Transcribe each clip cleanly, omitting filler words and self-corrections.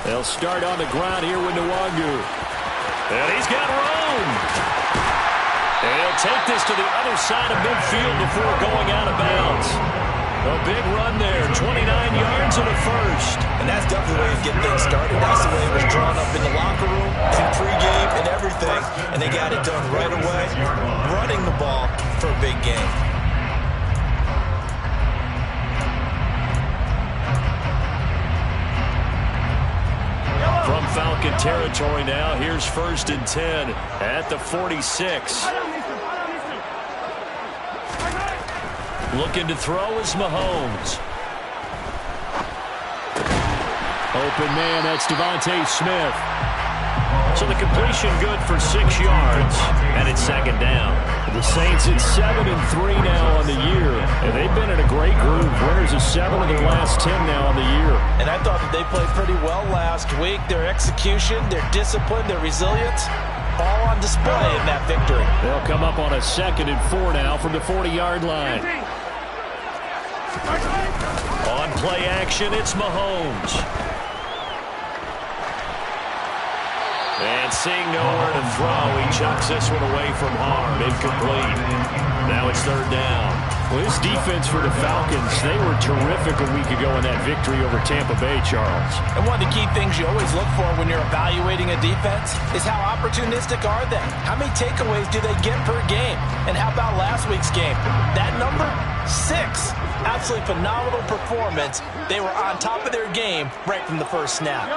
They'll start on the ground here with Nwangu. And he's got room. And he'll take this to the other side of midfield before going out of bounds. A big run there, 29 yards and a first. And that's definitely the way to get things started. That's the way it was drawn up in the locker room, in pregame, and everything. And they got it done right away, running the ball for a big game. From Falcon territory now, here's 1st and 10 at the 46. Looking to throw is Mahomes. Open man, that's Devontae Smith. So the completion good for 6 yards, and it's 2nd down. The Saints at 7-3 now on the year, and they've been in a great groove. Winners of 7 of their last 10 now on the year. And I thought that they played pretty well last week. Their execution, their discipline, their resilience, all on display in that victory. They'll come up on a 2nd and 4 now from the 40-yard line. On play action, it's Mahomes. And seeing nowhere to throw, he chucks this one away from harm. Incomplete. Now it's 3rd down. Well, this defense for the Falcons, they were terrific a week ago in that victory over Tampa Bay, Charles. And one of the key things you always look for when you're evaluating a defense is how opportunistic are they? How many takeaways do they get per game? And how about last week's game? That number, 6. Absolutely phenomenal performance. They were on top of their game right from the first snap.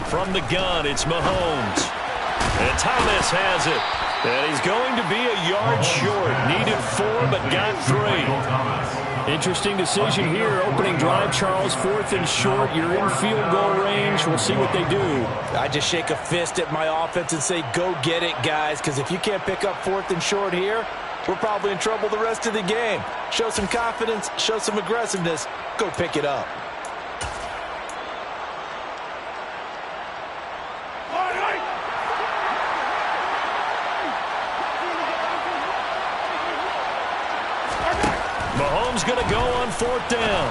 From the gun, it's Mahomes. And Thomas has it. And he's going to be a yard short. Needed 4, but got 3. Interesting decision here. Opening drive, Charles. 4th and short. You're in field goal range. We'll see what they do. I just shake a fist at my offense and say, go get it, guys. Because if you can't pick up 4th and short here, we're probably in trouble the rest of the game. Show some confidence. Show some aggressiveness. Go pick it up. Mahomes going to go on 4th down.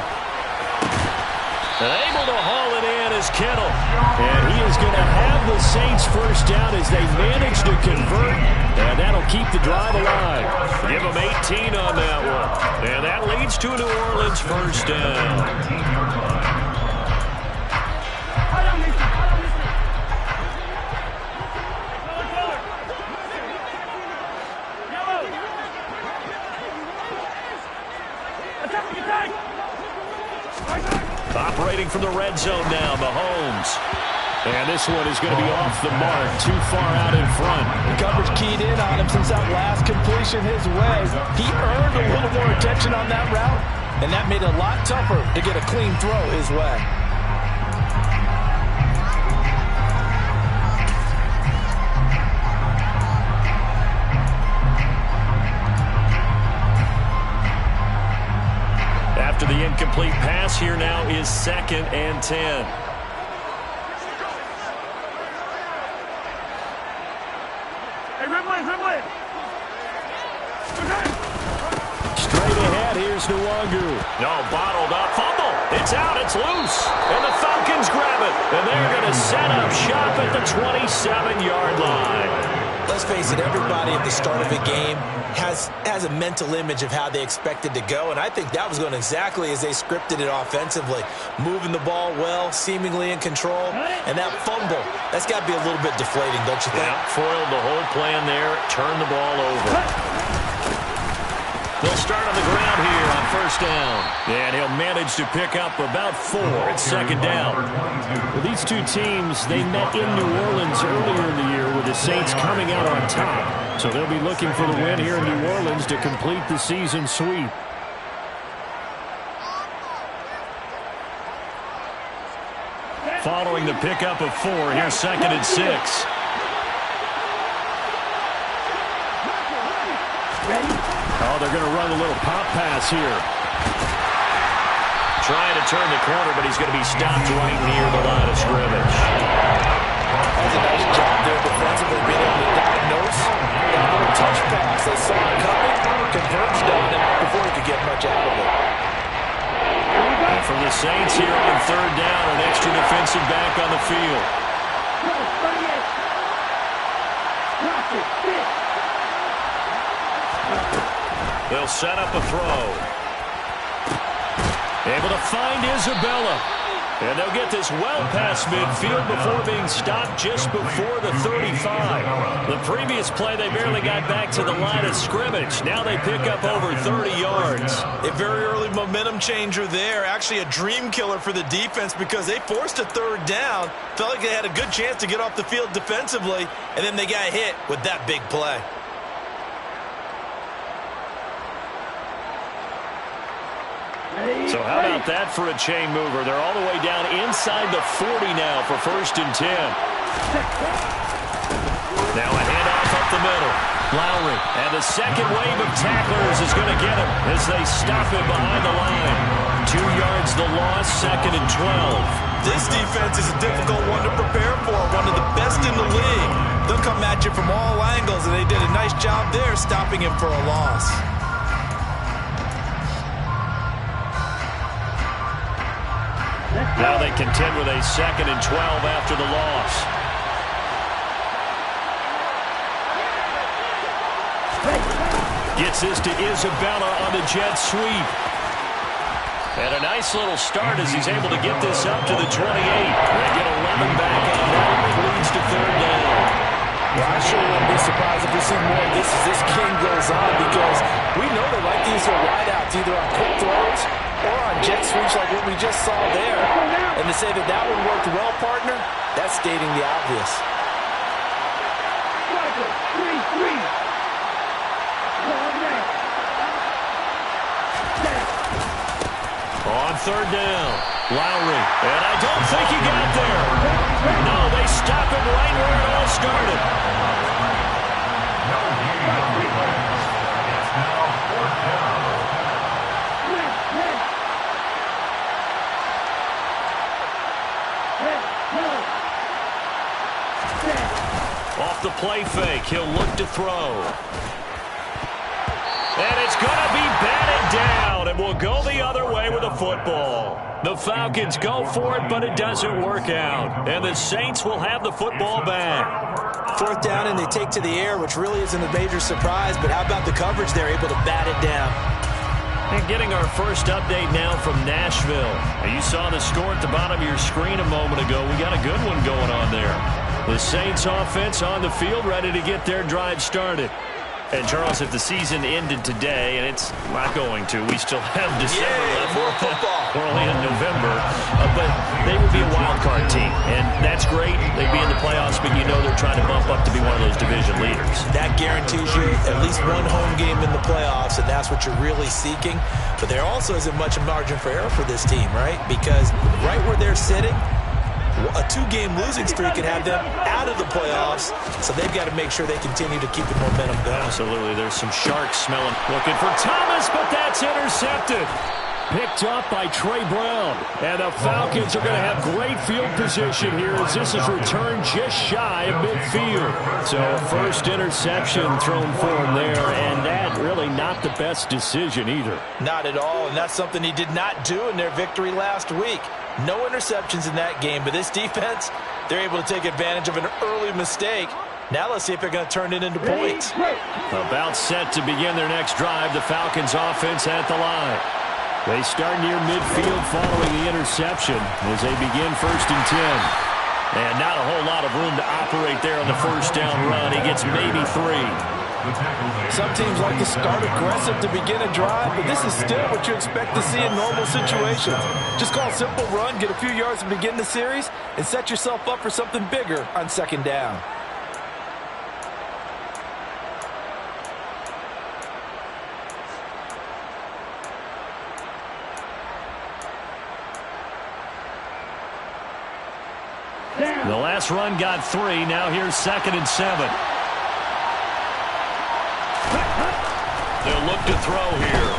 And able to haul it in is Kittle. And he is going to have the Saints first down as they manage to convert. And that'll keep the drive alive. Give them 18 on that one. And that leads to a New Orleans first down. Operating from the red zone now, Mahomes. And this one is going to be off the mark, too far out in front. The coverage keyed in on him since that last completion his way. He earned a little more attention on that route, and that made it a lot tougher to get a clean throw his way. After the incomplete pass, here now is 2nd and 10. Straight ahead, here's Nwangu. No, bottled up. Fumble. It's out. It's loose. And the Falcons grab it. And they're going to set up shop at the 27-yard line. Let's face it, everybody at the start of a game has a mental image of how they expect it to go, and I think that was going exactly as they scripted it offensively. Moving the ball well, seemingly in control, and that fumble, that's got to be a little bit deflating, don't you think? Yeah, foiled the whole plan there, turned the ball over. They'll start on the ground here on 1st down. And he'll manage to pick up about 4 at 2nd down. Well, these two teams, they met in New Orleans earlier in the year with the Saints coming out on top. So they'll be looking for the win here in New Orleans to complete the season sweep. Following the pickup of 4, here's 2nd and 6. Oh, they're going to run a little pop pass here. Trying to turn the corner, but he's going to be stopped right near the line of scrimmage. That's a nice job there defensively, being able to diagnose that little touch pass. They saw it coming, converged on him before he could get much out of it. And for the Saints here on third down, an extra defensive back on the field. They'll set up a throw. Able to find Isabella. And they'll get this well past midfield before being stopped just before the 35. The previous play, they barely got back to the line of scrimmage. Now they pick up over 30 yards. A very early momentum changer there. Actually a dream killer for the defense because they forced a third down. Felt like they had a good chance to get off the field defensively, and then they got hit with that big play. So how about that for a chain mover? They're all the way down inside the 40 now for 1st and 10. Now a handoff up the middle. Lowry, and the second wave of tacklers is going to get him as they stop him behind the line. 2 yards the loss, 2nd and 12. This defense is a difficult one to prepare for, one of the best in the league. They'll come at you from all angles, and they did a nice job there stopping him for a loss. Now they contend with a 2nd and 12 after the loss. Gets this to Isabella on the jet sweep. And a nice little start as he's able to get this up to the 28. They get 11 back on that. It leads to third down. Well, I sure wouldn't be surprised if we see more of this as this game goes on because we know they like these wideouts either on quick throws or on jet sweeps like what we just saw there. And to say that that one worked well, partner, that's stating the obvious. On third down, Lowry, and I don't think he got there. No, they stop him right where it all started. Off the play fake, he'll look to throw. And it's going to be batted down, and will go the other way with the football. The Falcons go for it, but it doesn't work out. And the Saints will have the football back. 4th down, and they take to the air, which really isn't a major surprise. But how about the coverage? They're able to bat it down. And getting our first update now from Nashville. And you saw the score at the bottom of your screen a moment ago. We got a good one going on there. The Saints offense on the field, ready to get their drive started. And, Charles, if the season ended today, and it's not going to, we still have December left. More football. We're only in November. But they would be a wild card team. And that's great. They'd be in the playoffs, but you know they're trying to bump up to be one of those division leaders. That guarantees you at least one home game in the playoffs, and that's what you're really seeking. But there also isn't much margin for error for this team, right? Because right where they're sitting, a 2-game losing streak could have them out of the playoffs, so they've got to make sure they continue to keep the momentum going. Absolutely. There's some sharks smelling. Looking for Thomas, but that's intercepted. Picked up by Trey Brown. And the Falcons are going to have great field position here as this is returned just shy of midfield. So first interception thrown for him there, and that really not the best decision either. Not at all, and that's something he did not do in their victory last week. No interceptions in that game, but this defense, they're able to take advantage of an early mistake. Now let's see if they're going to turn it into points. About set to begin their next drive, the Falcons offense at the line. They start near midfield following the interception as they begin 1st and 10. And not a whole lot of room to operate there on the first down run. He gets maybe 3. Some teams like to start aggressive to begin a drive, but this is still what you expect to see in normal situations. Just call a simple run, get a few yards to begin the series, and set yourself up for something bigger on 2nd down. The last run got 3. Now here's 2nd and 7. They'll look to throw here.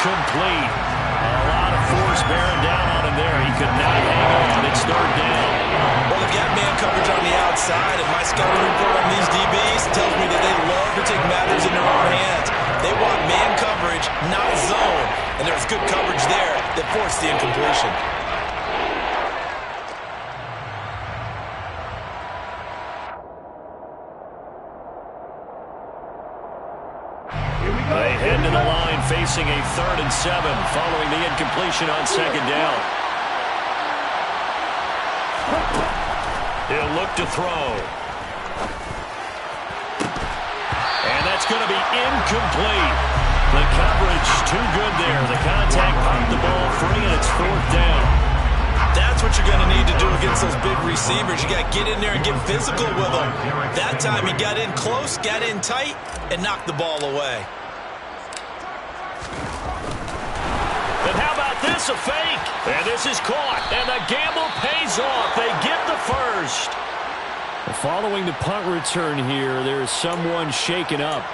incomplete. A lot of force bearing down on him there. He could not hang on. It's third down. Well, they've got man coverage on the outside, and my scouting report on these DBs tells me that they love to take matters in their own hands. They want man coverage, not zone, and there's good coverage there that forced the incompletion. They head to the line facing a 3rd and 7 following the incompletion on 2nd down. He'll look to throw. And that's going to be incomplete. The coverage too good there. The contact popped the ball free, and it's 4th down. That's what you're going to need to do against those big receivers. You got to get in there and get physical with them. That time he got in close, got in tight, and knocked the ball away. And how about this, a fake? And this is caught, and the gamble pays off. They get the first. Following the punt return here, there is someone shaken up.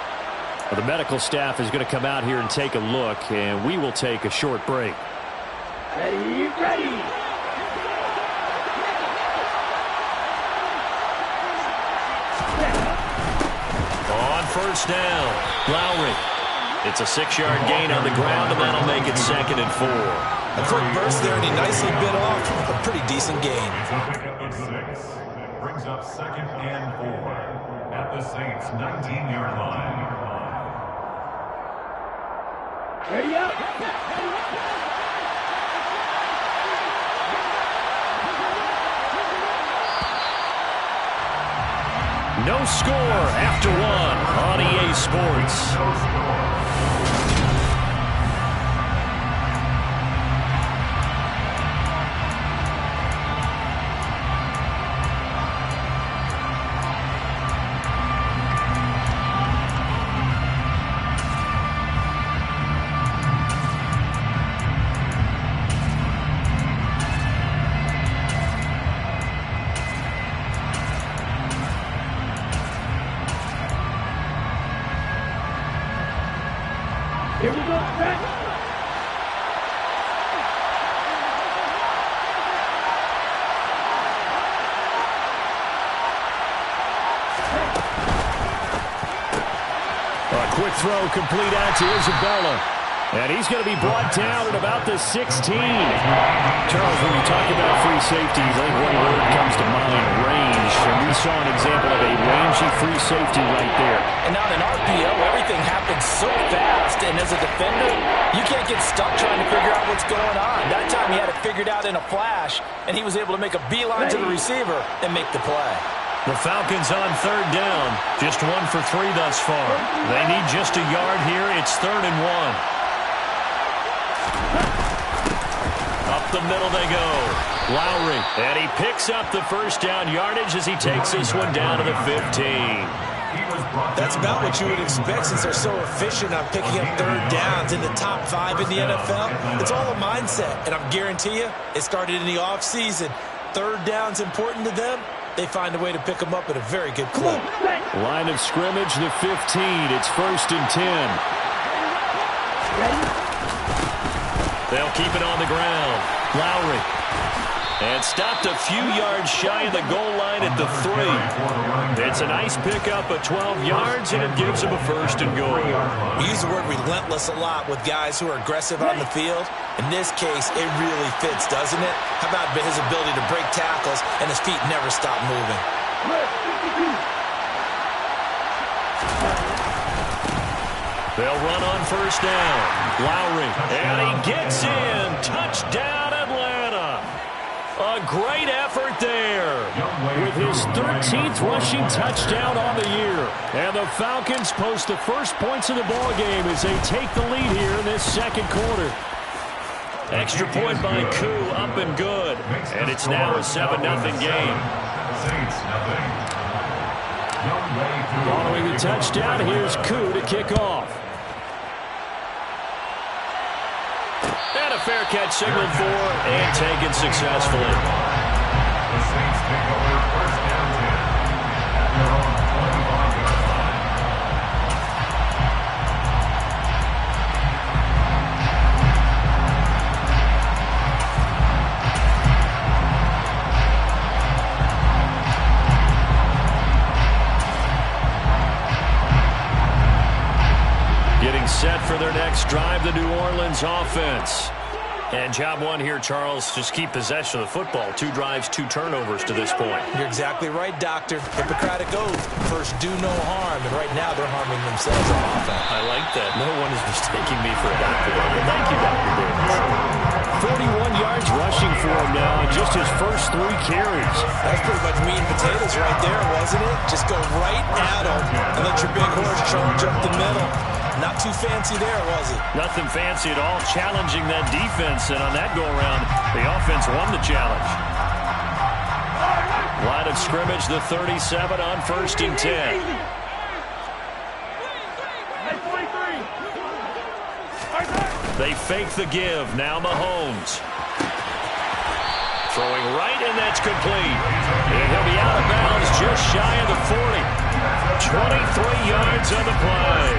The medical staff is going to come out here and take a look, and we will take a short break. Ready. On 1st down, Lowry. It's a 6-yard gain on the ground, and that'll make it 2nd and 4. A quick burst there, and he nicely bit off a pretty decent gain. Brings up 2nd and 4 at the Saints' 19-yard line. Ready up. No score after 1 on EA Sports. Here we go, set. A quick throw complete out to Isabella. And he's going to be brought down at about the 16. Charles, when you talk about free safeties, I think one word comes to mind, range. And we saw an example of a rangy free safety right there. And on an RPO, everything happens so fast. And as a defender, you can't get stuck trying to figure out what's going on. That time he had it figured out in a flash, and he was able to make a beeline to the receiver and make the play. The Falcons on 3rd down. Just 1 for 3 thus far. They need just a yard here. It's 3rd and 1. Up the middle they go. Lowry. And he picks up the 1st down yardage as he takes this one down to the 15. That's about what you would expect since they're so efficient on picking up 3rd downs in the top 5 in the NFL. It's all a mindset, and I guarantee you it started in the offseason. 3rd down's important to them. They find a way to pick them up at a very good clip. Line of scrimmage, the 15. It's 1st and 10. They'll keep it on the ground. Lowry. And stopped a few yards shy of the goal line at the 3. It's a nice pickup of 12 yards, and it gives him a 1st and goal. We use the word relentless a lot with guys who are aggressive on the field. In this case, it really fits, doesn't it? How about his ability to break tackles and his feet never stop moving? They'll run on 1st down. Lowry. And he gets in. Touchdown, Atlanta. A great effort there with his 13th rushing touchdown on the year. And the Falcons post the first points of the ballgame as they take the lead here in this 2nd quarter. Extra point by Koo, up and good. And it's now a 7-0 game. Following the touchdown, here's Koo to kick off. And a fair catch signaled for and taken successfully. The Saints take over 1st and 10 at their own 25-yard line. Getting set for their next drive, the New Orleans offense. And job one here, Charles, just keep possession of the football. 2 drives, 2 turnovers to this point. You're exactly right, Doctor. Hippocratic oath. First, do no harm. And right now, they're harming themselves on offense. I like that. No one is mistaking me for a doctor. Thank you, Dr. Davis. 41 yards rushing for him now in just his first 3 carries. That's pretty much meat and potatoes right there, wasn't it? Just go right at them and let your big horse charge up the middle. Not too fancy there, was it? Nothing fancy at all, challenging that defense, and on that go-around, the offense won the challenge. Line of scrimmage, the 37 on 1st and 10. They fake the give. Now Mahomes. Throwing right, and that's complete. And he'll be out of bounds just shy of the 40. 23 yards on the play.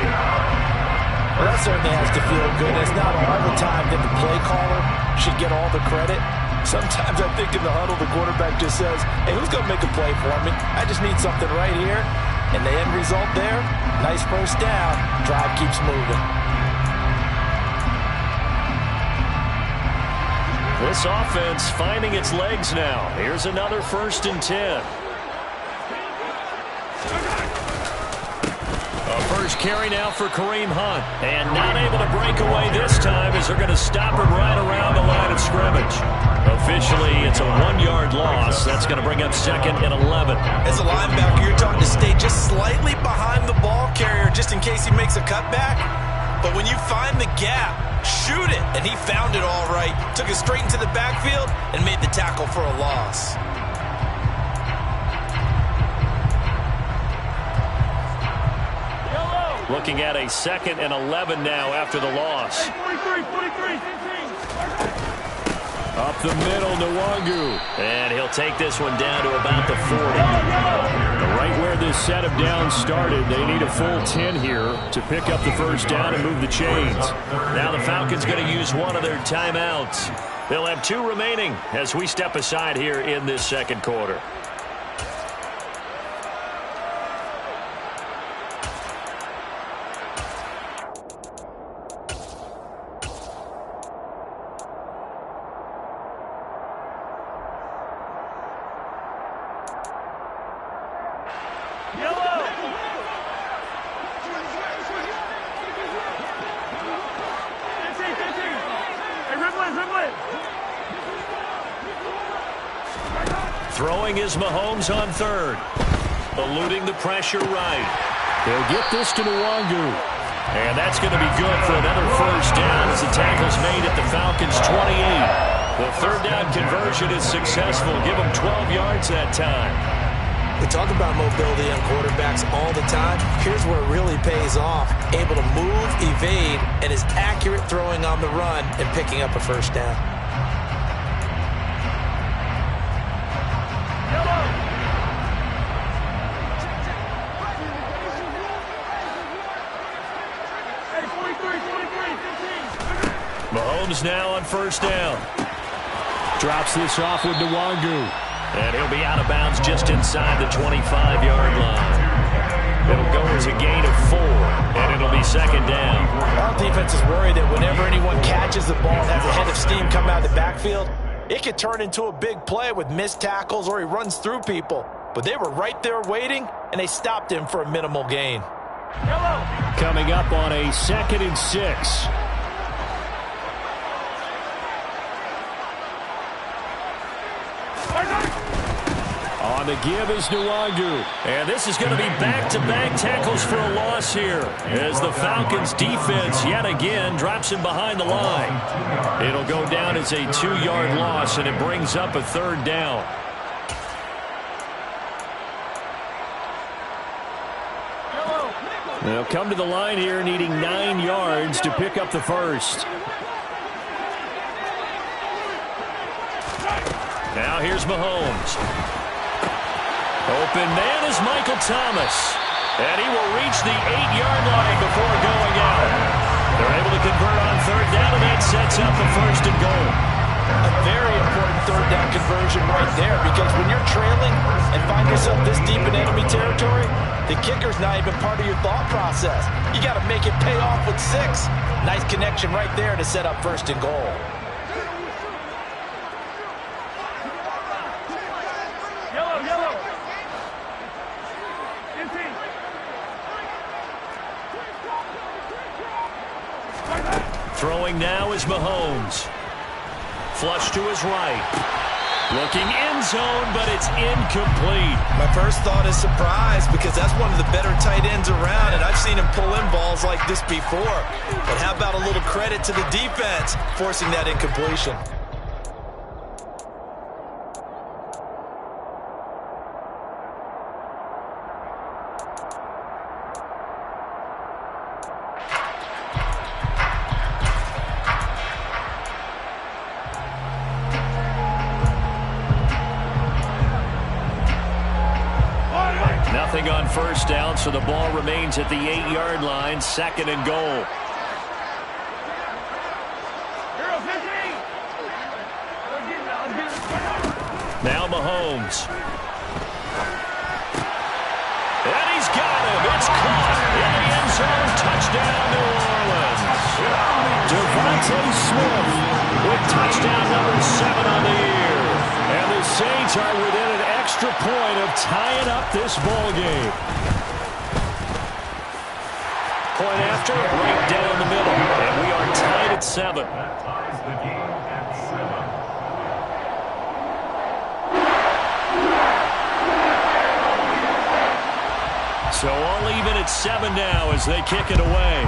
Well, that certainly has to feel good. It's not all the time that the play caller should get all the credit. Sometimes I think in the huddle, the quarterback just says, hey, who's going to make a play for me? I just need something right here. And the end result there, nice first down. Drive keeps moving. This offense finding its legs now. Here's another 1st and 10. First carry now for Kareem Hunt. And not able to break away this time as they're going to stop him right around the line of scrimmage. Officially, it's a 1-yard loss. That's going to bring up 2nd and 11. As a linebacker, you're taught to stay just slightly behind the ball carrier just in case he makes a cutback. But when you find the gap, shoot it. And he found it all right. Took it straight into the backfield and made the tackle for a loss. Looking at a 2nd and 11 now after the loss. Up the middle, Nwangu. And he'll take this one down to about the 40. Right where this set of downs started, they need a full 10 here to pick up the first down and move the chains. Now the Falcons going to use one of their timeouts. They'll have 2 remaining as we step aside here in this 2nd quarter. Throwing is Mahomes on 3rd. Eluding the pressure right. They'll get this to Nwangu. And that's going to be good for another first down as the tackle's made at the Falcons' 28. The 3rd down conversion is successful. Give them 12 yards that time. We talk about mobility on quarterbacks all the time. Here's where it really pays off. Able to move, evade, and is accurate throwing on the run and picking up a first down. Mahomes now on 1st down. Drops this off with Nwangu. And he'll be out of bounds just inside the 25-yard line. It'll go as a gain of 4, and it'll be 2nd down. Our defense is worried that whenever anyone catches the ball and has a head of steam come out of the backfield, it could turn into a big play with missed tackles or he runs through people. But they were right there waiting, and they stopped him for a minimal gain. Coming up on a 2nd and 6. On the give is Nwangu. And this is going to be back-to-back tackles for a loss here as the Falcons defense yet again drops him behind the line. It'll go down as a 2-yard loss, and it brings up a 3rd down. They'll come to the line here needing 9 yards to pick up the first. Now here's Mahomes. Open man is Michael Thomas. And he will reach the 8-yard line before going out. They're able to convert on 3rd down, and that sets up the 1st and goal. A very important third down conversion right there, because when you're trailing and find yourself this deep in enemy territory, the kicker's not even part of your thought process. You got to make it pay off with 6. Nice connection right there to set up first and goal. Throwing now is Mahomes. Flush to his right. Looking end zone, but it's incomplete. My first thought is surprise, because that's one of the better tight ends around, and I've seen him pull in balls like this before. But how about a little credit to the defense forcing that incompletion? Nothing on first down, so the ball remains at the 8-yard line, 2nd and goal. Now Mahomes. And he's got him. It's caught in the end zone. Touchdown, New Orleans. Devontae Smith with touchdown number 7 on the year. And the Saints are within an extra point of tying up this ball game. Point after, right down the middle. And we are tied at 7. That ties the game at 7. So all even at 7 now as they kick it away.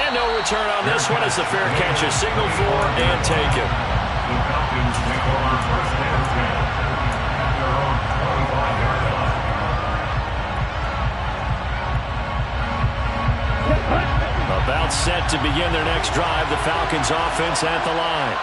And no return on this one as the fair catch is signaled for and taken. The Falcons take over first and 10 at their own 25-yard line. About set to begin their next drive, the Falcons offense at the line.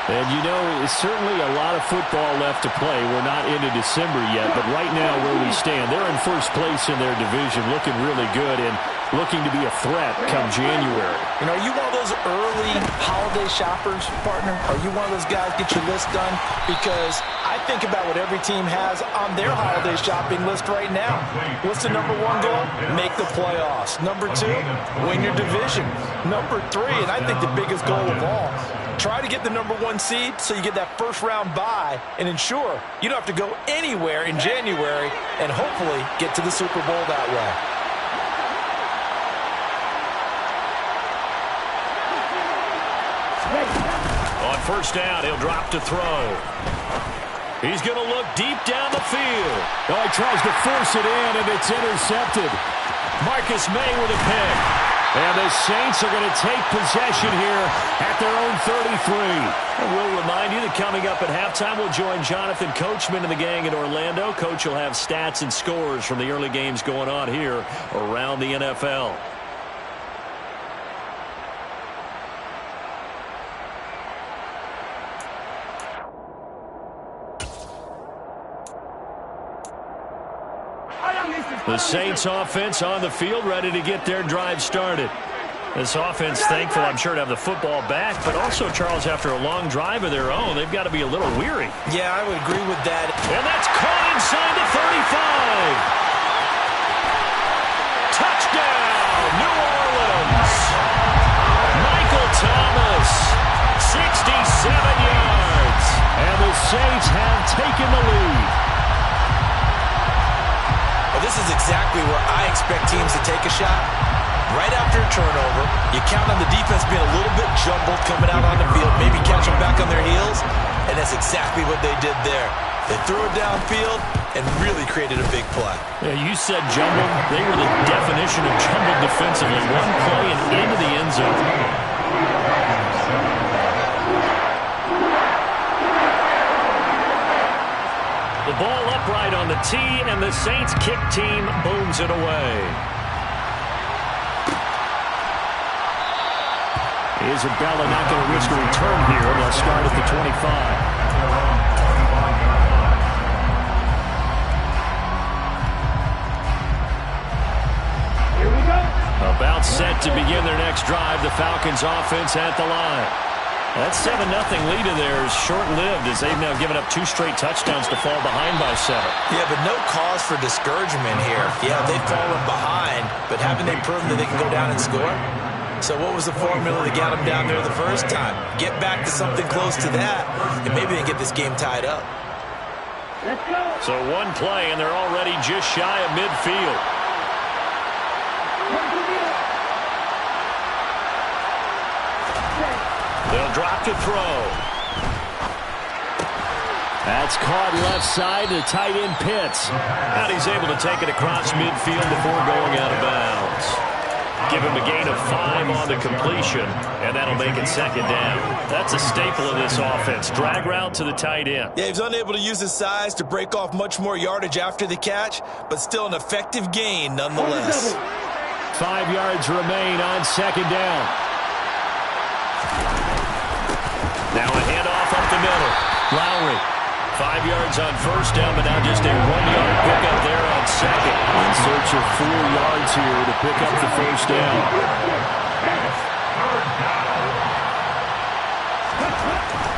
And you know, it's certainly a lot of football left to play. We're not into December yet, but right now where we stand, they're in first place in their division, looking really good and looking to be a threat come January. You know, are you one of those early holiday shoppers, partner? Are you one of those guys get your list done? Because I think about what every team has on their holiday shopping list right now. What's the number 1 goal? Make the playoffs. Number 2, win your division. Number 3, and I think the biggest goal of all, try to get the number 1 seed so you get that first round bye and ensure you don't have to go anywhere in January and hopefully get to the Super Bowl that way. On first down, he'll drop to throw. He's going to look deep down the field. Oh, he tries to force it in, and it's intercepted. Marcus May with a pick. And the Saints are going to take possession here at their own 33. And we'll remind you that coming up at halftime, we'll join Jonathan Coachman and the gang in Orlando. Coach will have stats and scores from the early games going on here around the NFL. The Saints offense on the field, ready to get their drive started. This offense thankful, I'm sure, to have the football back, but also, Charles, after a long drive of their own, they've got to be a little weary. Yeah, I would agree with that. And that's caught inside the 35. Touchdown, New Orleans. Michael Thomas, 67 yards. And the Saints have taken the lead. Well, this is exactly where I expect teams to take a shot. Right after a turnover, you count on the defense being a little bit jumbled coming out on the field, maybe catch them back on their heels, and that's exactly what they did there. They threw it downfield and really created a big play. Yeah, you said jumbled. They were the definition of jumbled defensively. One play and into the end zone. The ball upright on the tee, and the Saints kick team booms it away. Isabella not going to risk a return here. They'll start at the 25. About set to begin their next drive, the Falcons offense at the line. That 7-0 lead of theirs short-lived as they've now given up 2 straight touchdowns to fall behind by 7. Yeah, but no cause for discouragement here. Yeah, they've fallen behind, but haven't they proven that they can go down and score? So what was the formula that got them down there the first time? Get back to something close to that, and maybe they get this game tied up. So one play, and they're already just shy of midfield. They'll drop to throw. That's caught left side to tight end Pitts. And he's able to take it across midfield before going out of bounds. Give him a gain of 5 on the completion, and that'll make it 2nd down. That's a staple of this offense. Drag route to the tight end. Yeah, he's unable to use his size to break off much more yardage after the catch, but still an effective gain nonetheless. 5 yards remain on 2nd down. Now a handoff up the middle. Lowry. 5 yards on 1st down, but now just a 1-yard pickup there on 2nd. In search of 4 yards here to pick up the 1st down.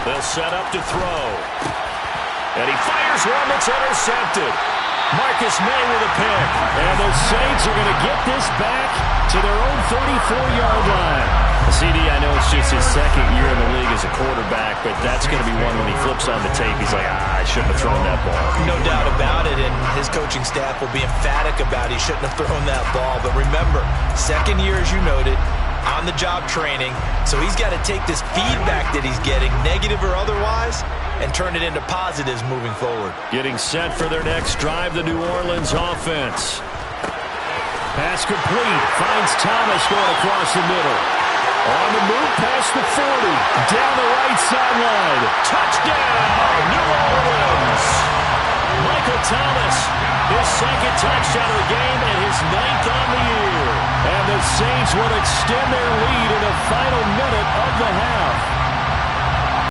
They'll set up to throw. And he fires one that's intercepted. Marcus May with a pick. And the Saints are going to get this back to their own 34-yard line. CD, I know it's just his 2nd year in the league as a quarterback, but that's going to be one when he flips on the tape. He's like, I shouldn't have thrown that ball. No doubt about it, and his coaching staff will be emphatic about he shouldn't have thrown that ball. But remember, 2nd year, as you noted, on-the-job training, so he's got to take this feedback that he's getting, negative or otherwise, and turn it into positives moving forward. Getting set for their next drive, the New Orleans offense. Pass complete. Finds Thomas going across the middle. On the move past the 40. Down the right sideline. Touchdown, New Orleans. Michael Thomas, his 2nd touchdown of the game and his 9th on the year. And the Saints will extend their lead in the final minute of the half.